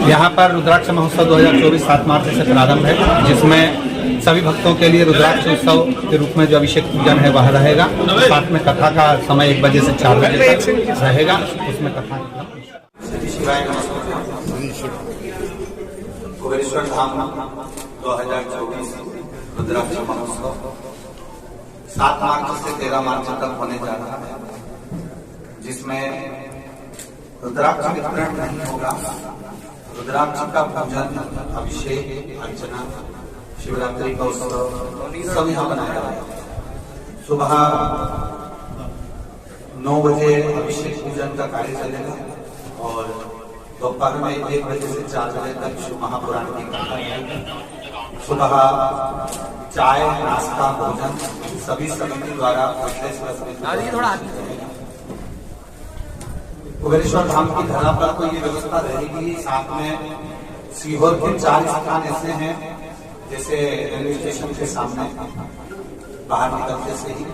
यहाँ पर रुद्राक्ष महोत्सव 2024 7 मार्च से प्रारंभ है, जिसमें सभी भक्तों के लिए रुद्राक्ष उत्सव के रूप में जो अभिषेक पूजन है वह रहेगा। साथ में कथा का समय 1 बजे से 4 बजे तक रहेगा। उसमें कथा कुबेरेश्वर धाम 2024 रुद्राक्ष महोत्सव 7 मार्च से 13 मार्च तक होने जा रहा है, जिसमें रुद्राक्ष वितरण नहीं होगा। रुद्राक्ष का पूजन, अभिषेक, अर्चना, शिवरात्रि का उत्सव सब यहाँ बनाया जाएगा। सुबह 9 बजे अभिषेक पूजन का कार्य चलेगा और दोपहर में 1 बजे से 4 बजे तक शिव महापुराण की कथा रहेगी। सुबह चाय, नाश्ता, भोजन सभी समिति द्वारा कुबेरेश्वर धाम की धरा पर तो ये व्यवस्था रहेगी। साथ में सीहोर के 4 स्थान ऐसे हैं, जैसे रेलवे स्टेशन के सामने बाहर निकलते से ही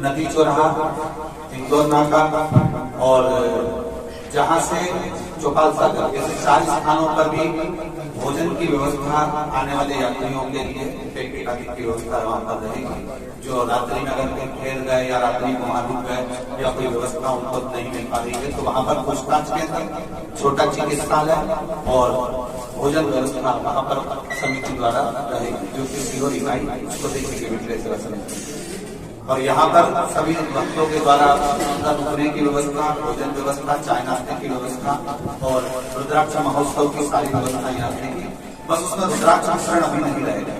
नदी चौराहा, इंदौर नाका और जहां से चौपाल सागर, जैसे 4 स्थानों पर भी भोजन की व्यवस्था आने वाले यात्रियों के लिए पैकेट आदि की व्यवस्था वहां पर रहेगी। जो रात्रि में अगर कहीं ठहर गए या रात्रि को वहां रुक गए या कोई व्यवस्था उनको नहीं मिल पा रही है तो वहां पर पूछताछ केंद्र, छोटा चिकित्सालय और भोजन व्यवस्था वहां पर समिति द्वारा रहेगी, जो कि सीहोर इकाई उसको देखने के विक्रेता सेवा समिति। और यहाँ पर सभी भक्तों के द्वारा अंदर रुकने की व्यवस्था, भोजन व्यवस्था, चाय नाश्ते की व्यवस्था और रुद्राक्ष महोत्सव की सारी व्यवस्था यहाँ रहेगी। बस उसमें रुद्राक्ष वितरण अभी नहीं रहेगा,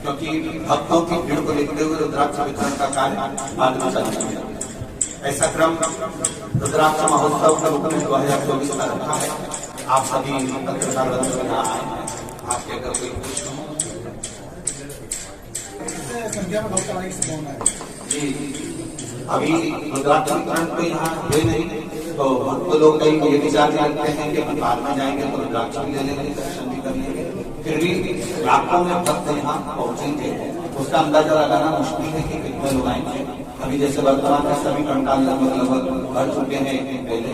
क्योंकि भक्तों की भीड़ को देखते हुए रुद्राक्ष वितरण का कार्य बाद में चलेगा। ऐसा क्रम रुद्राक्ष महोत्सव का रूप में 2024 का रखा है। आप सभी पत्रकार यहाँ आए हैं, आपके अगर कोई प्रश्न हो संख्या में भक्त आने की संभावना है जी। अभी रुद्राक्ष वितरण तो यहाँ हुए नहीं, तो भक्त लोग कई ये विचार रखते हैं कि बाद में जाएंगे तो रुद्राक्ष भी ले लेंगे, दर्शन भी कर लेंगे। फिर भी लाखों में भक्त यहाँ पहुंचेंगे, उसका अंदाजा लगाना मुश्किल है कि कितने लोग आएंगे। अभी जैसे वर्तमान में सभी पंडाल लगभग भर चुके हैं पहले,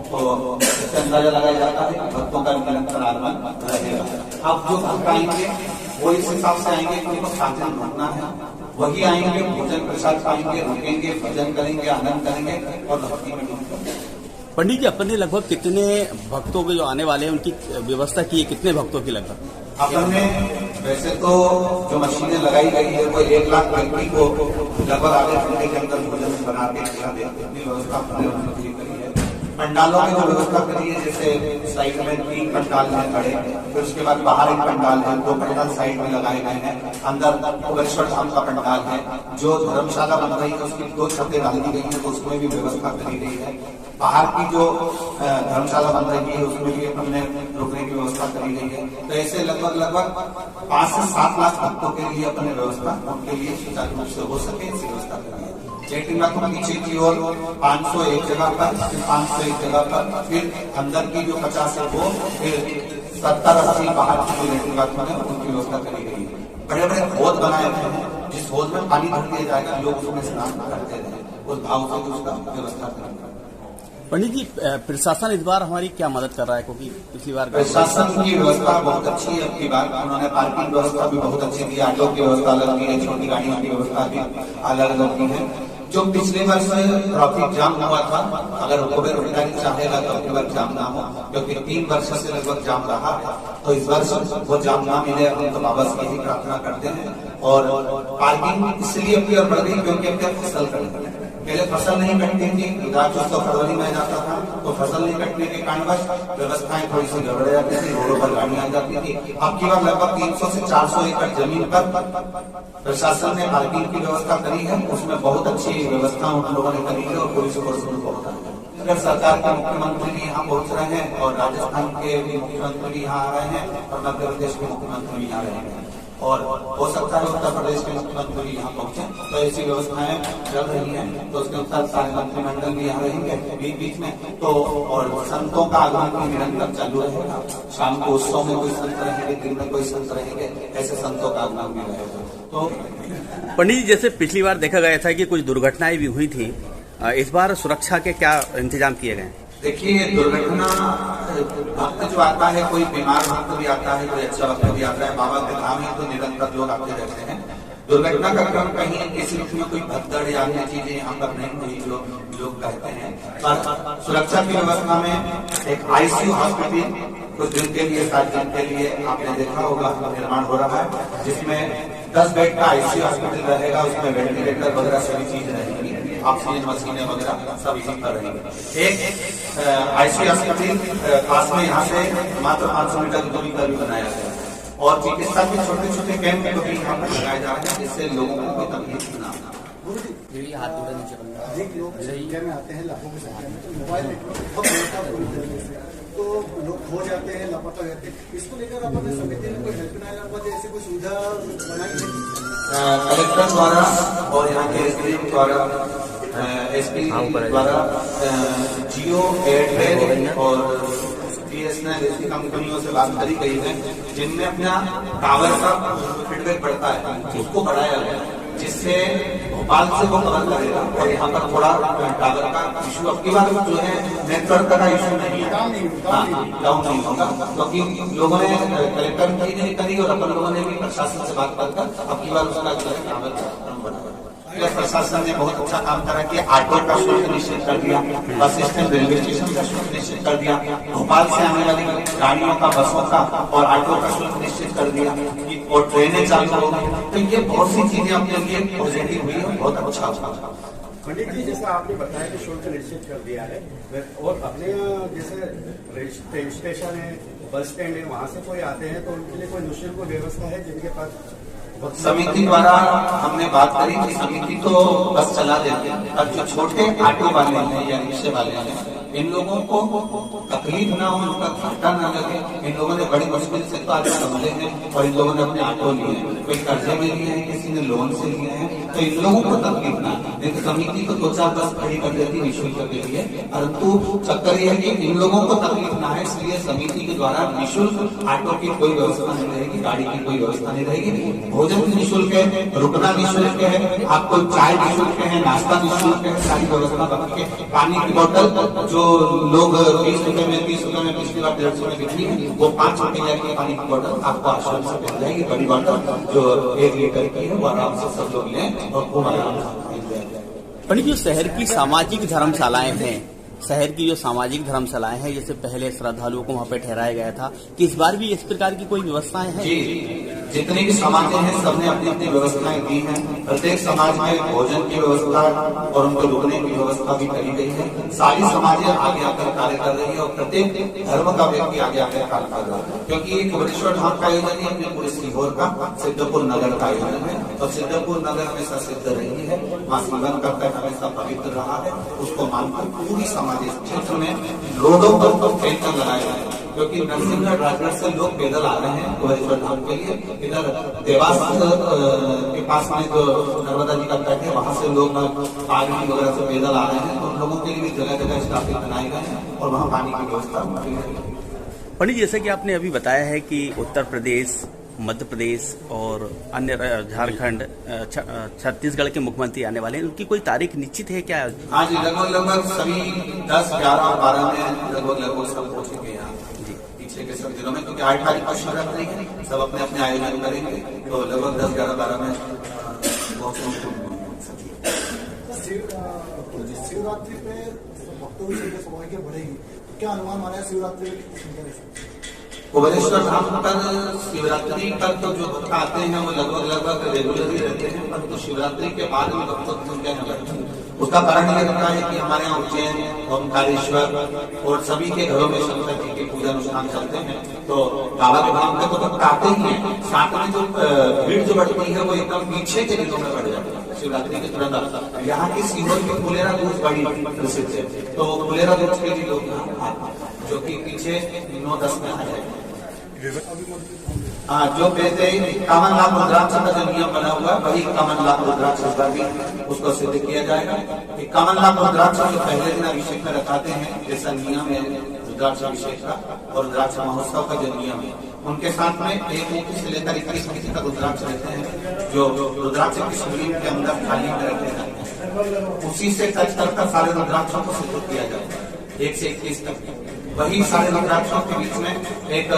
तो इससे अंदाजा लगाया जाता है भक्तों का निरंतर आगमन रहेगा। अब जो भक्त आएंगे वो इस हिसाब से आएंगे कि उनको साधन ढूंढना है, वही आएंगे, भोजन प्रसाद पाएंगे, रुकेंगे, भजन करेंगे, आनंद करेंगे और भक्ति में डूबेंगे। पंडित जी, अपन ने लगभग कितने भक्तों के जो आने वाले हैं उनकी व्यवस्था की है? कितने भक्तों की लगभग? अपन ने वैसे तो जो मशीनें लगाई गई है वो 1 लाख व्यक्ति को लगभग आधे घंटे के अंदर भोजन बना के खिला देते हैं। व्यवस्था करी है। पंडालों में जो व्यवस्था करी है, जैसे साइड में 3 पंडाल हैं खड़े, फिर उसके बाद बाहर 1 पंडाल है, 2 पंडाल साइड में लगाए गए हैं। अंदर कुबेरेश्वर धाम का पंडाल है, जो धर्मशाला बन रही है उसकी 2 छतें डाल दी गई है, तो उसमें भी व्यवस्था करी गई है। बाहर की जो धर्मशाला बन रही है उसमें भी हमने रुकने की व्यवस्था करी गई है। तो ऐसे लगभग 5 से 7 लाख भक्तों के लिए अपने व्यवस्था उनके लिए सुचारू रूप से हो सके ऐसी व्यवस्था करी है। लेकिन बाथरूम नीचे की ओर 500 एक जगह पर, फिर 500 एक जगह पर, फिर अंदर की जो 50 है वो, फिर 70-80 बाहर की जो लेटरिन बाथरूम है उनकी व्यवस्था करी गई है। बड़े बड़े हौद बनाए गए हैं, जिस हौद में पानी भर दिया जाएगा, लोग उसमें स्नान करते रहे, उस भाव से उसका व्यवस्था करेंगे। पंडित जी, प्रशासन इस बार हमारी क्या मदद कर रहा है? क्योंकि पिछली बार प्रशासन की व्यवस्था बहुत अच्छी है। अब की बार उन्होंने पार्किंग व्यवस्था भी बहुत अच्छी दी, ऑटो की व्यवस्था अलग की है, छोटी गाड़ियों की व्यवस्था भी अलग अलग की है। जो पिछले वर्ष ट्रैफिक जाम हुआ था, अगर कुबेर अधिकारी चाहेगा तो अगली बार जाम ना हो, क्योंकि 3 वर्ष से लगभग जाम रहा है, तो इस वर्ष वो जाम ना मिले हम तो वापस यही प्रार्थना करते हैं। और पार्किंग इसलिए अपनी और बढ़ गई क्योंकि अब फसल कट, पहले फसल नहीं कटती थी, रुद्राक्ष फरवरी में जाता था, तो फसल नहीं कटने के कारणवश व्यवस्थाएं थोड़ी सी गड़बड़ जाती थी, रोडों पर गाड़ियां आ जाती थी। अब की बार लगभग 300 से 400 एकड़ जमीन पर प्रशासन ने पार्किंग की व्यवस्था करी है। उसमें बहुत अच्छी व्यवस्था उन लोगों ने करी है और पुलिस फोर्स में बहुत है। अगर सरकार के मुख्यमंत्री भी यहाँ पहुंच रहे हैं और राजस्थान के भी मुख्यमंत्री भी यहाँ आ रहे हैं और मध्य प्रदेश के मुख्यमंत्री भी यहाँ रहे हैं, और हो सकता है उत्तर प्रदेश के मुख्यमंत्री यहाँ पहुंचे, तो ऐसी व्यवस्थाएं चल रही हैं। तो उसके अनुसार सारे मंत्रिमंडल भी यहाँ रहेंगे बीच बीच में, तो और संतों का आगमन भी निरंतर चालू रहेगा। शाम को उत्सव में कोई संत रहेंगे, दिन में कोई संत रहेंगे, ऐसे संतों का आगमन भी रहेगा। तो पंडित जी, जैसे पिछली बार देखा गया था कि कुछ दुर्घटनाएं भी हुई थी, इस बार सुरक्षा के क्या इंतजाम किए गए? देखिए, दुर्घटना भक्त जो आता है, कोई बीमार भक्त भी आता है, कोई अच्छा भक्त भी आता है। बाबा के धाम है तो निरंतर लोग आते रहते हैं। दुर्घटना का क्रम कहीं किसी में कोई भगदड़ या अन्य चीजें यहाँ पर नहीं हुई जो लोग कहते हैं। पर सुरक्षा की व्यवस्था में एक आईसीयू हॉस्पिटल कुछ दिन के लिए, 7 दिन के लिए आपने देखा होगा निर्माण हो रहा है, जिसमें 10 बेड का आईसीयू हॉस्पिटल रहेगा। उसमें वेंटिलेटर वगैरह सभी चीज रहेगी, ऑक्सीजन मशीनें वगैरह सब इसी पर रहेंगे। एक आईसीयू हॉस्पिटल पास में यहाँ से मात्र 500 मीटर की दूरी पर भी बनाया गया है। और चिकित्सा के छोटे छोटे कैंप को भी यहाँ पर लगाए जा रहे हैं, जिससे लोगों को कोई तकलीफ न हो। अधिक लोग संख्या में आते हैं, लाखों की संख्या में, तो मोबाइल नेटवर्क बहुत होता है पूरी तरीके से, तो लोग खो जाते हैं, लापता रहते हैं। इसको लेकर अपने समिति में कोई हेल्पलाइन नंबर जैसे कोई सुविधा बनाई है कलेक्टर द्वारा और यहाँ के एसडीएम द्वारा, एसपी द्वारा जियो, एयरटेल और बीएसएनएल ऐसी कंपनियों से बात करी गई है, जिनमें अपना टावर का फीडबैक बढ़ता है उसको बढ़ाया गया, जिससे भोपाल से वो कवर करेगा। और यहाँ पर थोड़ा टावर का इशू अब की बार जो है नेटवर्क का इशू नहीं है, डाउन नहीं होगा, क्योंकि लोगों ने कलेक्टर की नहीं करी और अपन लोगों ने भी प्रशासन से बात कर अब की बार उसका जो है टावर का बढ़ा। प्रशासन ने बहुत अच्छा काम करा कि ऑटो का शुल्क निश्चित कर दिया, बस स्टैंड रेलवे स्टेशन का शुल्क निश्चित कर दिया, भोपाल से आने वाली गाड़ियों का, बसों का और ऑटो का शुल्क निश्चित कर दिया और ट्रेनें चालू हो गई। तो ये बहुत सी चीजें अपने लिए पॉजिटिव हुई और बहुत अच्छा हुआ। पंडित जी, जैसा आपने बताया कि शुल्क निश्चित कर दिया है, और अपने जैसे ट्रेन स्टेशन है, बस स्टैंड है, वहाँ से कोई आते हैं तो उनके लिए कोई निःशुल्क व्यवस्था है जिनके पास? समिति द्वारा हमने बात करी कि समिति तो बस चला देते हैं, पर जो छोटे ऑटो वाले हैं या रिक्शे वाले हैं, इन लोगों को तकलीफ ना हो, उनका घाटा ना लगे। इन लोगों ने बड़ी मुश्किल से तो आज संभले हैं और इन लोगों ने अपने ऑटो लिए हैं, कोई कर्जे में लिए हैं, किसी ने लोन से लिए हैं, तो इन लोगों को तकलीफ ना। लेकिन समिति तो 2-4 बस खड़ी कर देती निःशुल्क के लिए, परंतु चक्कर यह है कि इन लोगों को तकलीफ ना है, इसलिए समिति के द्वारा निःशुल्क ऑटो की कोई व्यवस्था नहीं रहेगी, गाड़ी की कोई व्यवस्था नहीं रहेगी। भोजन निःशुल्क है, रुकना निःशुल्क है, आपको चाय निःशुल्क है, नाश्ता निःशुल्क है, सारी व्यवस्था बन के। पानी की बोतल जो लोग 20 रुपए में, 30 रुपए में, पिछली बार 150 में बिकनी है, वो 5 रुपए की पानी की बोतल आपको आश्रम से मिल जाएगी। बड़ी बोतल जो 1 लीटर की है वो आराम से सब लोग लें और खूब आराम से। पंडित जी, शहर की सामाजिक धर्मशालाएं हैं, शहर की जो सामाजिक धर्मशालाएं हैं, जैसे पहले श्रद्धालुओं को वहाँ पे ठहराया गया था, कि इस बार भी इस प्रकार की कोई व्यवस्थाएं हैं? जी, जितनी भी समाजें हैं सबने अपनी अपनी व्यवस्थाएं दी हैं। प्रत्येक समाज में भोजन की व्यवस्था और उनको रुकने की व्यवस्था भी करी गई है। सारी समाजें आगे आकर कार्य कर रही है और प्रत्येक धर्म का व्यक्ति आगे आकर कार्य कर रहा है, क्योंकि एक बृहस्पति धाम का आयोजन है अपने पूरे सीहोर का, सिद्धपुर नगर का आयोजन है और सिद्धपुर नगर हमेशा सिद्ध रही है, माँ सीवन का तक हमेशा पवित्र रहा है। उसको मानकर पूरी समाज क्षेत्र में रोडों पर कैंपर लगाए गए हैं, क्योंकि नरसिंहगढ़ राजगढ़ से लोग पैदल आ रहे हैं बृहस्पति धाम के लिए। इधर देवास के पास में जो नर्मदा जी का तट है, वहाँ से लोग पानी वगैरह से पैदल आ रहे हैं, तो उन लोगों के लिए भी जगह जगह स्टाफिंग बनाए गए हैं और वहाँ पानी की व्यवस्था की है। पंडित, जैसे कि आपने अभी बताया है कि उत्तर प्रदेश, मध्य प्रदेश और अन्य झारखंड, छत्तीसगढ़ के मुख्यमंत्री आने वाले हैं, उनकी कोई तारीख निश्चित है क्या? हाँ जी, लगभग सभी 10, 11, 12 में लगभग सब पहुंचेंगे यहाँ पीछे के सब दिनों में, क्योंकि 8 तारीख को शिवरात्रि है, सब अपने अपने आयोजन करेंगे, तो लगभग 10, 11, 12 में शिवरात्रि पे भक्तों की संख्या बढ़ेगी, क्या अनुमान माना है शिवरात्रि? भुवनेश्वर धाम पर शिवरात्रि पर तो जो भक्त आते हैं वो लगभग रेगुलर ही रहते हैं, परंतु शिवरात्रि के बाद में भक्तों की संख्या नहीं बढ़ती। उसका कारण ये रहता है कि हमारे यहाँ उज्जैन, ओमकारेश्वर और सभी के घरों में शंकर जी के पूजा अनुष्ठान चलते हैं, तो बाबा के धाम पे तो भक्त आते ही हैं, साथ में जो भीड़ जो बढ़ती है वो एकदम पीछे के दिनों में बढ़ जाती है। शिवरात्रि के तुरंत यहाँ की सीहोर की फुलेरा दूध बड़ी प्रसिद्ध है, तो फुलेरा दूध के लिए लोग जो कि पीछे 9-10 में आ जाएगा। हाँ, जो कहते हैं 51 लाख रुद्राक्ष का जो नियम बना हुआ है, वही 51 लाख रुद्राक्ष इस बार भी उसको सिद्ध किया जाएगा। 51 लाख रुद्राक्ष जो पहले दिन अभिषेक में रखाते हैं, जैसा नियम है रुद्राक्ष अभिषेक का और रुद्राक्ष महोत्सव का जो नियम है, उनके साथ में 1 मुट्ठी से लेकर 21 मुट्ठी तक रुद्राक्ष रहते हैं, जो रुद्राक्ष की शिवलिंग के अंदर थाली में रखे जाते हैं। उसी से टच करके सारे रुद्राक्षों को सिद्ध किया जाता है 1 से 21 तक। वही सारे रुद्राक्षों के बीच में एक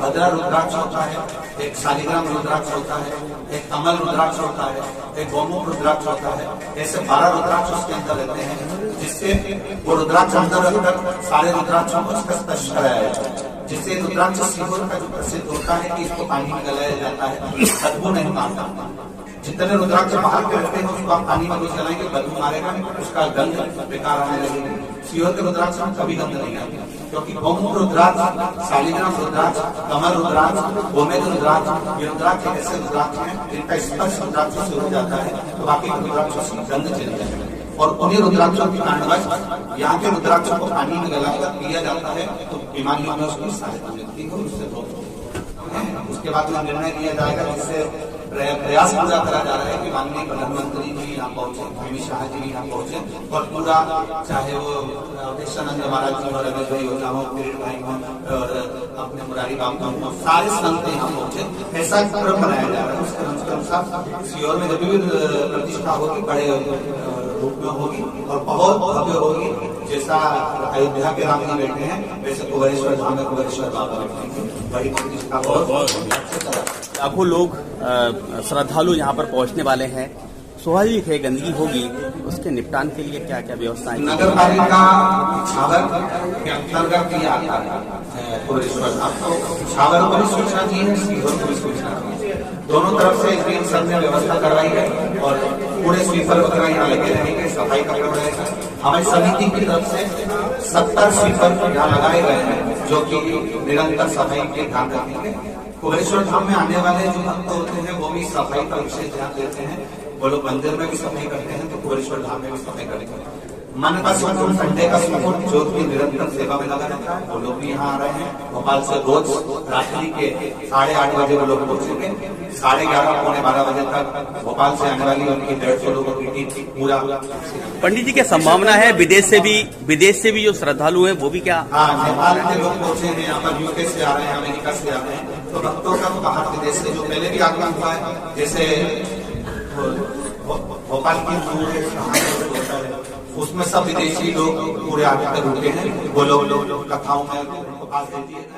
भद्रा रुद्राक्ष होता है, एक शालिग्राम रुद्राक्ष होता है, एक कमल रुद्राक्ष होता है, एक गोमुख रुद्राक्ष होता है। ऐसे 12 रुद्राक्ष उसके अंदर रहते हैं, जिससे वो रुद्राक्ष अंदर रखकर सारे रुद्राक्षों को स्पर्श कराया जाता है। जिससे रुद्राक्ष सीहोर का जो प्रसिद्ध होता है कि इसको पानी में गलाया जाता है, बदबू नहीं मारता। जितने रुद्राक्ष बाहर के रहते हैं उसको आप पानी में कुछ जलाएंगे, बदबू मारेगा, उसका गंध बेकार आने लगेगी। सीहोर के रुद्राक्ष में कभी गंध नहीं आती, क्योंकि गोमुख रुद्राक्ष, शालिग्राम रुद्राक्ष, कमल रुद्राक्ष, गोमेद रुद्राक्ष, ये रुद्राक्ष ऐसे रुद्राक्ष हैं जिनका स्पर्श रुद्राक्ष से हो जाता है तो बाकी रुद्राक्षों से गंध चली जाती है। और उन्हीं रुद्राक्षों की कारणवश यहाँ के रुद्राक्षों को पानी में गलाकर पिया जाता है तो बीमारियों में उसकी सहायता मिलती है, उससे रोक। उसके बाद में निर्णय लिया जाएगा, जिससे प्रयास पूरा करा जा रहा है कि माननीय प्रधानमंत्री जी यहाँ पहुंचे, अमित शाह जी यहाँ पहुंचे और पूरा, चाहे वो अवधेशानंद महाराज जी और रमेश भाई हो, चाहे किरीट भाई हो और अपने मुरारी बाबू हो, सारे संत यहाँ पहुंचे। ऐसा क्रम बनाया जा रहा है। उसके अनुसार सीहोर में जब भी प्रतिष्ठा होगी बड़े रूप में होगी और बहुत भव्य होगी। जैसा अयोध्या के राम जी बैठे हैं वैसे कुबेरेश्वर धाम में कुबेरेश्वर बाबा बैठे हैं, बड़ी प्रतिष्ठा बहुत। लाखों लोग श्रद्धालु यहाँ पर पहुँचने वाले हैं। स्वाभाविक है गंदगी होगी, उसके निपटान के लिए क्या क्या व्यवस्थाएं? नगर पालिका छावर के अंतर्गत ही आता है कुबेरेश्वर धाम। तो छावर को भी सूचना दी है, सीहोर को भी सूचना दी है। दोनों तरफ से इसलिए सब ने व्यवस्था करवाई है और पूरे स्वीपर वगैरह यहाँ लगे रहेंगे, सफाई का काम रहेगा। हमारी समिति की तरफ से 70 स्वीपर यहाँ लगाए गए हैं जो कि निरंतर सफाई के ध्यान रखेंगे। कुबेरेश्वर धाम में आने वाले जो भक्त होते हैं वो भी सफाई का विशेष ध्यान देते हैं। वो लोग मंदिर में भी सफाई करते हैं तो कुबेरेश्वर धाम में भी सफाई करेंगे। मन का सुकून, संडे का सुकून जो भी निरंतर सेवा में लगा रहता है वो लोग भी यहाँ आ रहे हैं। भोपाल से रोज रात्रि के 8:30 बजे वो लोग पहुंचेंगे। 11:30 पौने 12 बजे तक भोपाल से आने वाली उनकी 150 लोगों की टीम पूरा। पंडित जी क्या संभावना है विदेश से भी जो श्रद्धालु हैं वो भी क्या? हाँ, नेपाल के लोग पहुंचे हैं यहाँ पर, यूके से आ रहे हैं, अमेरिका से आ रहे हैं। तो भक्तों का बाहर विदेश से जो पहले भी आगमन हुआ है, जैसे भोपाल की उसमें सब विदेशी लोग पूरे आगे तक रुके हैं। वो लोग कथाओं में उनको पास देती है।